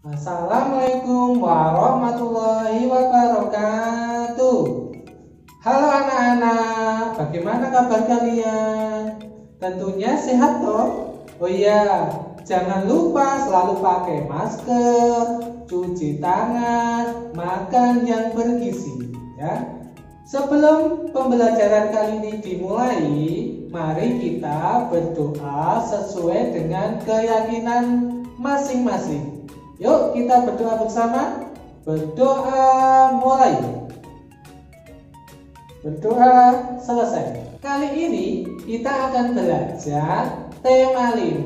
Assalamualaikum warahmatullahi wabarakatuh. Halo anak-anak, bagaimana kabar kalian? Tentunya sehat toh? Oh iya, jangan lupa selalu pakai masker, cuci tangan, makan yang bergizi ya. Sebelum pembelajaran kali ini dimulai, mari kita berdoa sesuai dengan keyakinan masing-masing. Yuk kita berdoa bersama. Berdoa mulai. Berdoa selesai. Kali ini kita akan belajar tema 5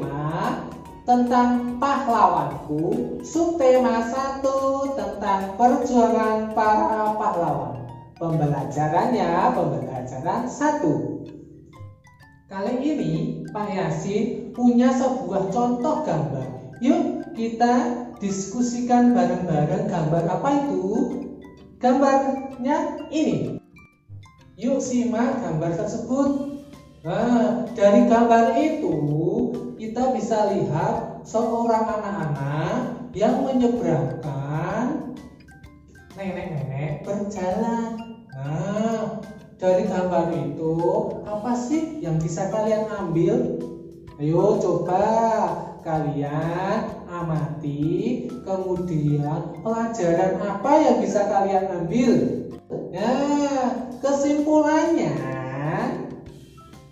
tentang pahlawanku, subtema 1 tentang perjuangan para pahlawan. Pembelajaran 1. Kali ini Pak Yasin punya sebuah contoh gambar. Yuk kita diskusikan bareng-bareng gambar apa itu? Gambarnya ini. Yuk simak gambar tersebut. Nah, dari gambar itu kita bisa lihat seorang anak-anak yang menyeberangkan nenek-nenek berjalan. Nah, dari gambar itu apa sih yang bisa kalian ambil? Ayo coba kalian amati, kemudian pelajaran apa yang bisa kalian ambil? Nah, kesimpulannya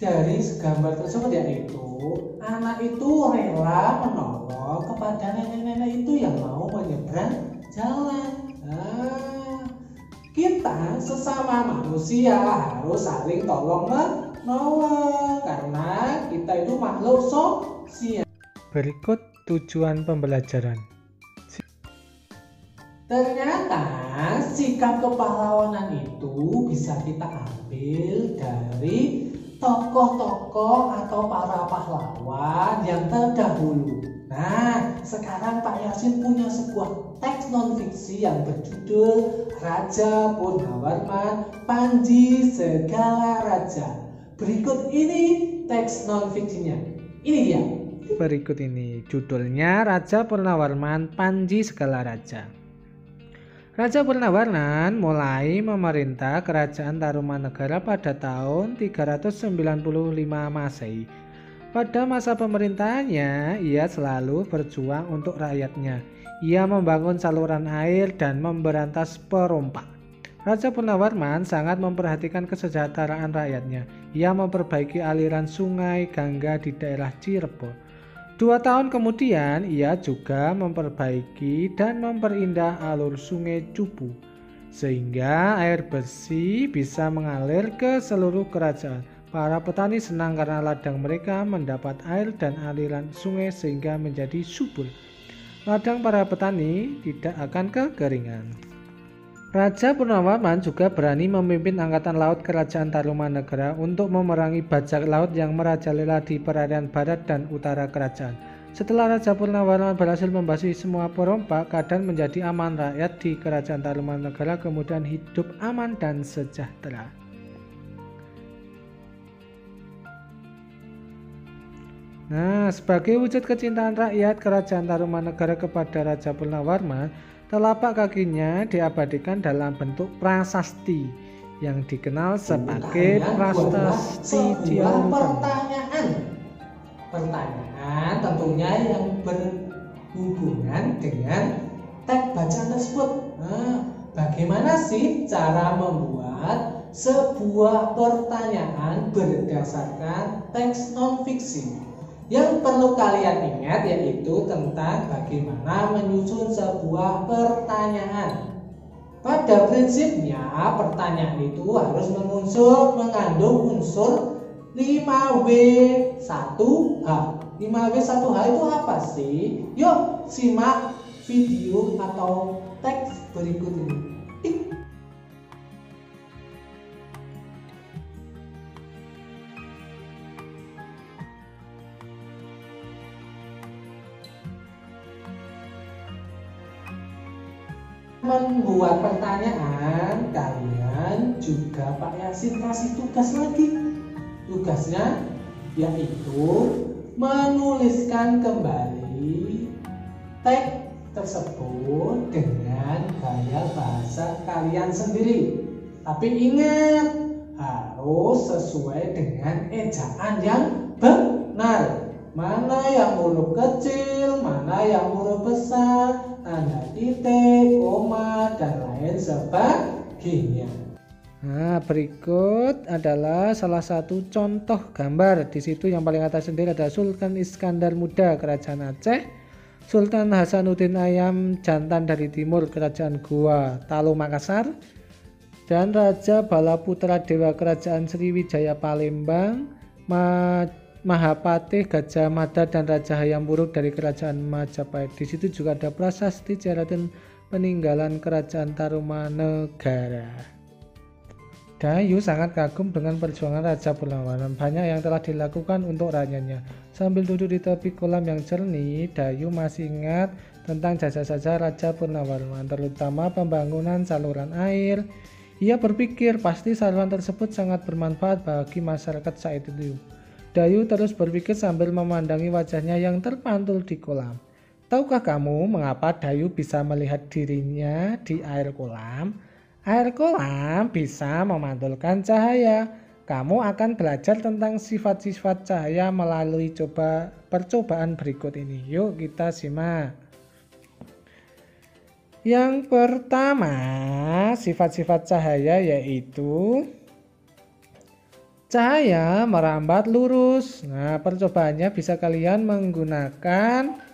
dari gambar tersebut yaitu anak itu rela menolong kepada nenek-nenek itu yang mau menyeberang jalan. Nah, kita sesama manusia harus saling tolong menolong karena kita itu makhluk sosial. Berikut tujuan pembelajaran. Ternyata sikap kepahlawanan itu bisa kita ambil dari tokoh-tokoh atau para pahlawan yang terdahulu. Nah, sekarang Pak Yasin punya sebuah teks non-fiksi yang berjudul Raja Purnawarman Panji Segala Raja. Berikut ini teks non-fiksinya. Ini dia. Berikut ini judulnya Raja Purnawarman Panji Segala Raja. Raja Purnawarman mulai memerintah kerajaan Tarumanegara pada tahun 395 Masehi. Pada masa pemerintahannya, ia selalu berjuang untuk rakyatnya. Ia membangun saluran air dan memberantas perompak. Raja Purnawarman sangat memperhatikan kesejahteraan rakyatnya. Ia memperbaiki aliran sungai Gangga di daerah Cirebon. 2 tahun kemudian ia juga memperbaiki dan memperindah alur sungai Cupu sehingga air bersih bisa mengalir ke seluruh kerajaan. Para petani senang karena ladang mereka mendapat air dan aliran sungai sehingga menjadi subur. Ladang para petani tidak akan kekeringan. Raja Purnawarman juga berani memimpin angkatan laut kerajaan Tarumanegara untuk memerangi bajak laut yang merajalela di perairan barat dan utara kerajaan. Setelah Raja Purnawarman berhasil membasmi semua perompak, keadaan menjadi aman, rakyat di kerajaan Tarumanegara kemudian hidup aman dan sejahtera. Nah, sebagai wujud kecintaan rakyat kerajaan Tarumanegara kepada Raja Purnawarman, telapak kakinya diabadikan dalam bentuk prasasti yang dikenal sebagai prasasti Ciampeng. Pertanyaan tentunya yang berhubungan dengan teks bacaan tersebut. Nah, bagaimana sih cara membuat sebuah pertanyaan berdasarkan teks non-fiksi? Yang perlu kalian ingat yaitu tentang bagaimana menyusun sebuah pertanyaan. Pada prinsipnya pertanyaan itu harus mengandung unsur 5W1H. 5W1H itu apa sih? Yuk simak video atau teks berikut ini. Membuat pertanyaan, kalian juga Pak Yasin kasih tugas lagi. Tugasnya yaitu menuliskan kembali teks tersebut dengan gaya bahasa kalian sendiri. Tapi ingat, harus sesuai dengan ejaan yang benar. Mana yang huruf kecil, mana yang huruf besar, tanda titik, koma, dan lain sebagainya. Nah, berikut adalah salah satu contoh gambar. Di situ yang paling atas sendiri ada Sultan Iskandar Muda Kerajaan Aceh, Sultan Hasanuddin Ayam Jantan dari Timur Kerajaan Goa Talu Makassar, dan Raja Balaputra Dewa Kerajaan Sriwijaya Palembang, Mahapatih Gajah Mada dan Raja Hayam Wuruk dari Kerajaan Majapahit. Di situ juga ada prasasti Jaratin peninggalan Kerajaan Tarumanegara. Dayu sangat kagum dengan perjuangan Raja Purnawarman. Banyak yang telah dilakukan untuk rakyatnya. Sambil duduk di tepi kolam yang jernih, Dayu masih ingat tentang jasa-jasa Raja Purnawarman, terutama pembangunan saluran air. Ia berpikir pasti saluran tersebut sangat bermanfaat bagi masyarakat saat itu. Dayu terus berpikir sambil memandangi wajahnya yang terpantul di kolam. Tahukah kamu mengapa Dayu bisa melihat dirinya di air kolam? Air kolam bisa memantulkan cahaya. Kamu akan belajar tentang sifat-sifat cahaya melalui percobaan berikut ini. Yuk kita simak. Yang pertama, sifat-sifat cahaya yaitu cahaya merambat lurus. Nah, percobaannya bisa kalian menggunakan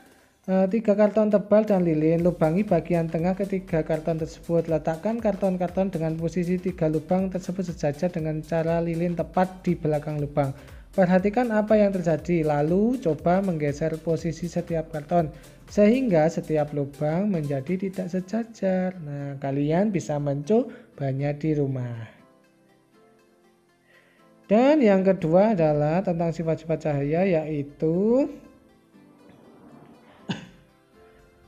3 karton tebal dan lilin. Lubangi bagian tengah ketiga karton tersebut. Letakkan karton-karton dengan posisi 3 lubang tersebut sejajar dengan cara lilin tepat di belakang lubang. Perhatikan apa yang terjadi, lalu coba menggeser posisi setiap karton sehingga setiap lubang menjadi tidak sejajar. Nah, kalian bisa mencobanya di rumah. Dan yang kedua adalah tentang sifat-sifat cahaya, yaitu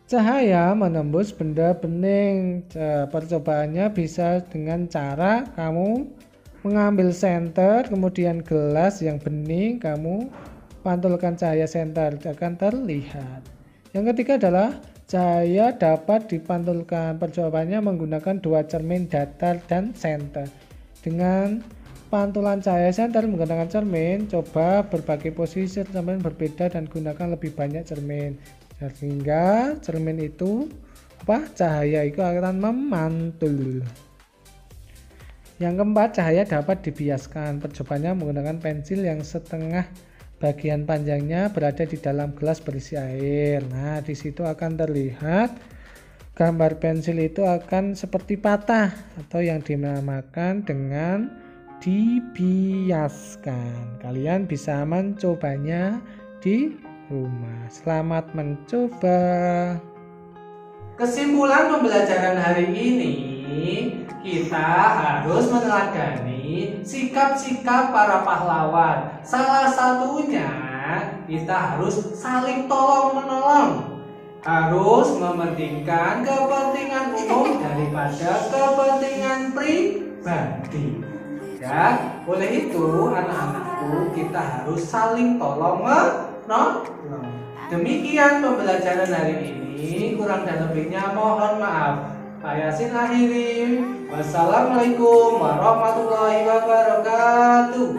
cahaya menembus benda bening. Percobaannya bisa dengan cara kamu mengambil senter, kemudian gelas yang bening, kamu pantulkan cahaya senter, akan terlihat. Yang ketiga adalah cahaya dapat dipantulkan. Percobaannya menggunakan 2 cermin datar dan senter. Dengan pantulan cahaya senter menggunakan cermin, coba berbagai posisi cermin berbeda dan gunakan lebih banyak cermin. Sehingga cermin itu cahaya itu akan memantul. Yang keempat, cahaya dapat dibiaskan. Percobaannya menggunakan pensil yang setengah bagian panjangnya berada di dalam gelas berisi air. Nah, di situ akan terlihat gambar pensil itu akan seperti patah atau yang dinamakan dengan dibiaskan. Kalian bisa mencobanya di rumah. Selamat mencoba. Kesimpulan pembelajaran hari ini, kita harus meneladani sikap-sikap para pahlawan. Salah satunya, kita harus saling tolong-menolong. Harus mementingkan kepentingan umum daripada kepentingan pribadi. Ya, oleh itu anak-anakku, kita harus saling tolong-menolong. Demikian pembelajaran hari ini, kurang dan lebihnya mohon maaf. Pak Yasin akhiri. Wassalamualaikum warahmatullahi wabarakatuh.